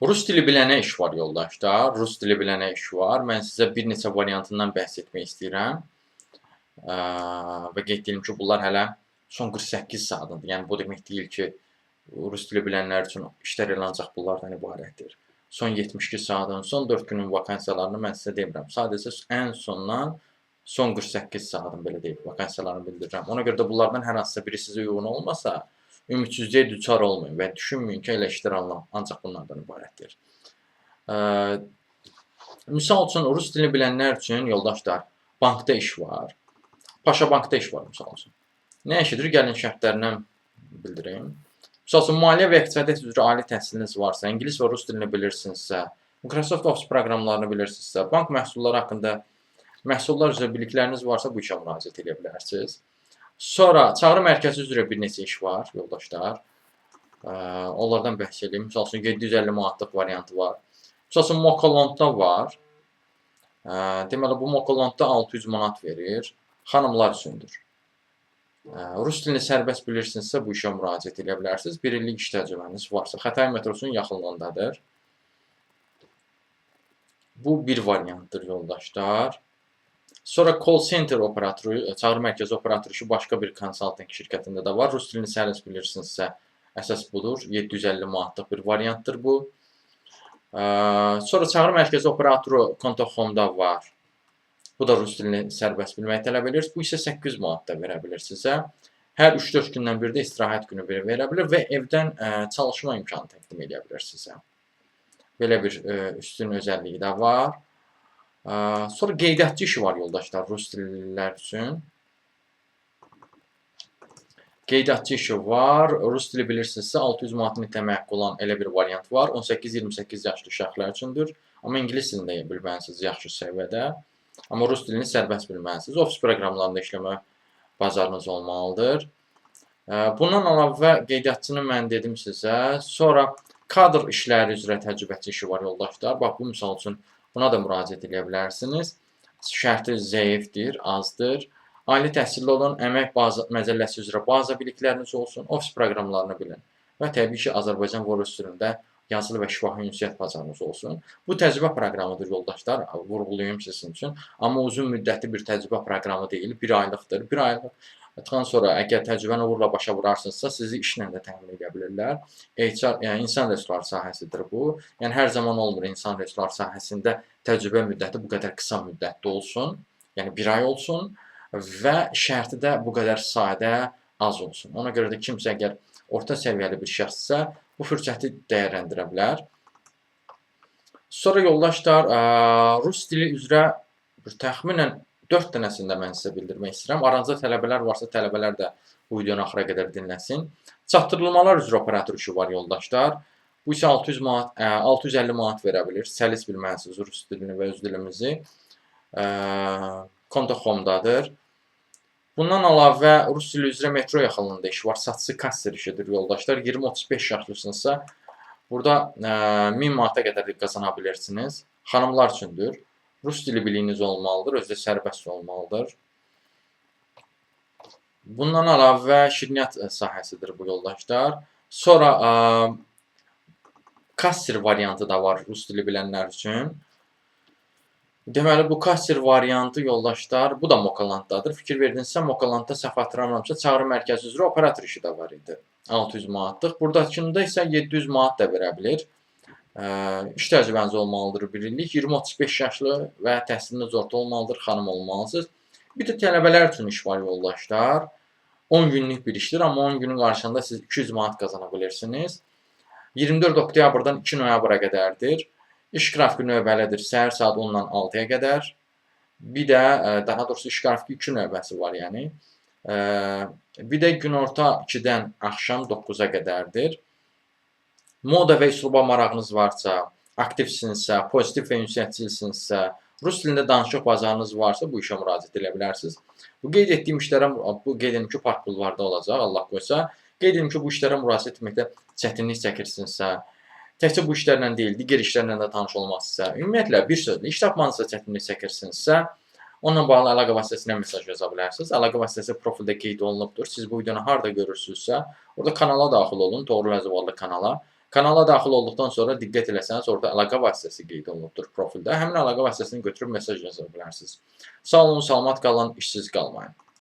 Rus dili bilənə iş var yoldaşlar. Rus dili bilənə iş var. Mən sizə bir neçə variantından bəhs etmək istəyirəm. Və qeyd edim ki, bunlar hələ son 48 saatındır. Yəni bu demək deyil ki, Rus dili bilənlər üçün işlər elə ancaq bunlardan ibarətdir. Son 72 saatın, son 4 günün vakansiyalarını mən sizə demirəm. Sadəcə ən sondan son 48 saatın belə deyib vakansiyalarını bildirirəm. Ona görə də bunlardan hər hansısa biri sizə uyğun olmasa, ümidsizliyə düçar olmayın və düşünməyin ki, elə işlər ancaq bunlardan ibarətdir. Misal üçün, Rus dilini bilənlər üçün, yoldaşlar, bankda iş var. Paşa bankda iş var, misal üçün. Nə işidir? Gəlin şərtlərindən bildireyim. Misal üçün, maliyyə və iqtisadiyyat üzrə ali təhsiliniz varsa, ingilis və rus dilini bilirsinizsə, Microsoft Office proqramlarını bilirsinizsə, bank məhsulları haqqında məhsullar üzrə bilikləriniz varsa, bu işə müraciət edə bilərsiniz. Sonra, çağrı mərkəzi üzrə bir neçə iş var, yoldaşlar. Onlardan bəhs edeyim. Misal üçün, 750 manatlıq variantı var. Misal üçün, Mokolondda var. Deməli, bu Mokolondda 600 manat verir. Xanımlar üçündür. Rus dilini sərbəst bilirsinizsə, bu işə müraciət edə bilərsiniz. Bir illik iş təcrübəniz varsa, Xətai metrosunun yaxınlığındadır. Bu bir variantdır, yoldaşlar. Sonra call center operatoru, çağrı mərkəzi operatoru işi başqa bir konsalting şirkətində də var. Rus dilini sərbəst bilirsinizsə, əsas budur. 750 manatlıq bir variantdır bu. Sonra çağrı mərkəzi operatoru Konto.com-da var. Bu da rus dilini sərbəst bilməyi tələb edir. Bu isə 800 manat da verə bilir sizə. Hər 3-4 gündən bir də istirahət günü verə bilir və evdən çalışma imkanı təqdim edə bilir sizə. Belə bir üstün özəlliyi də var. Sonra qeydiyyatçı işi var, yoldaşlar, rus dillilər üçün. Qeydiyyatçı işi var. Rus dili bilirsinizsə, 600 manatın itəmək haqqı olan elə bir variant var. 18-28 yaşlı uşaqlar üçündür. Amma ingilis dilini bilməlisiniz yaxşı səviyyədə. Amma rus dilini sərbəst bilməlisiniz. Office proqramlarında işləmə bacarınız olmalıdır. Bundan əlavə qeydiyyatçını mən dedim sizə. Sonra kadr işləri üzrə təcrübəçi işi var, yoldaşlar. Bax, bu misal üçün buna da müraciət edə bilərsiniz. Şərti zəifdir, azdır. Ali təhsilli olan əmək məcəlləsi üzrə baza bilikləriniz olsun, office proqramlarını bilin və təbii ki, Azərbaycan və rus dilində yazılı və şifahi ünsiyyət bacarınız olsun. Bu təcrübə proqramıdır, yoldaşlar, vurğulayım sizin üçün. Amma uzun müddətli bir təcrübə proqramı deyil, 1 aylıqdır. 1 aylıqdan sonra əgər təcrübəni uğurla başa vurarsınızsa, sizi işlə də təmin edə bilirlər. HR, yəni insan resursları sahəsidir bu. Yəni hər zaman olmur insan resursları sahəsində təcrübə müddəti bu qədər qısa müddətli olsun. Yəni 1 ay olsun və şərti də bu qədər sadə, az olsun. Ona görə də kimsə əgər orta səviyyəli bir şəxssə, bu fürsəti dəyərləndirə bilər. Sonra yoldaşlar, rus dili üzrə təxminən 4 dənəsində mən sizə bildirmək istəyirəm. Aranızda tələbələr varsa, tələbələr də bu videonu axıra qədər dinləsin. Çatdırılmalar üzrə operator işi var, yoldaşlar. Bu isə 650 manat verə bilir. Səlis bilməlisiniz rus dilini və öz dilimizi. Konto.com-dadır. Bundan əlavə, rus dili üzrə metro yaxınlığında iş var. Satıcı kasser işidir, yoldaşlar. 20-35 yaşlısınızsa, burada 1000 manata qədər qazana bilirsiniz. Xanımlar üçündür. Rus dili biliyiniz olmalıdır, özü də sərbəst olmalıdır. Bundan əlavə, şirniyyat sahəsidir bu, yoldaşlar. Sonra, kasser variantı da var rus dili bilənlər üçün. Deməli, bu kasser variantı, yoldaşlar, bu da Mokolanddadır. Fikir verdinizsə, Mokolandda səhv hatırlamıramsa, çağrı mərkəzi üzrə operator işi də var idi. 600 manatlıq. Buradakında isə 700 manat da verə bilir. İş təcrübəniz olmalıdır 1 illik. 20-35 yaşlı və təhsiliniz orta olmalıdır, xanım olmalısınız. Bir də tələbələr üçün iş var, yoldaşlar. 10 günlük bir işdir, amma 10 günün qarşılığında siz 200 manat qazana bilirsiniz. 24 oktyabrdan 2 noyabra qədərdir. İş qrafiki növbəlidir, səhər saat 10-dan 6-ya qədər. Bir də, daha doğrusu iş qrafiki 2 növbəsi var, yəni. Bir də günorta 2-dən axşam 9-a qədərdir. Moda və üsluba marağınız varsa, aktivsinizsə, pozitiv və ünsiyyətçisinizsə, rus dilində danışıq bacarınız varsa, bu işə müraciət edə bilərsiniz. Bu qeyd etdiyim işlərə, bu qeyd edim ki, Park Bulvarda olacaq, Allah qoysa. Qeyd edim ki, bu işlərə müraciət etməkdə çətinlik çəkirsinizsə, təkcə bu işlərlə deyil, digər işlərlə də tanış olmazsınızsa, ümumiyyətlə, bir sözlə, iş tapmanızda çətinlik çəkirsinizsə, onunla bağlı əlaqə vasitəsinə mesaj yaza bilərsiniz. Əlaqə vasitəsi profildə qeyd olunubdur. Siz bu videonu harada görürsünüzsə, orada kanala daxil olun, Toğrul Əzəvallı kanala. Kanala daxil olduqdan sonra diqqət eləsəniz, orada əlaqə vasitəsi qeyd olunubdur profildə. Həmin əlaqə vasitəsini götürüb mesaj yaza bilərsiniz. Sağ olun, salamat qalın, işsiz qalmayın.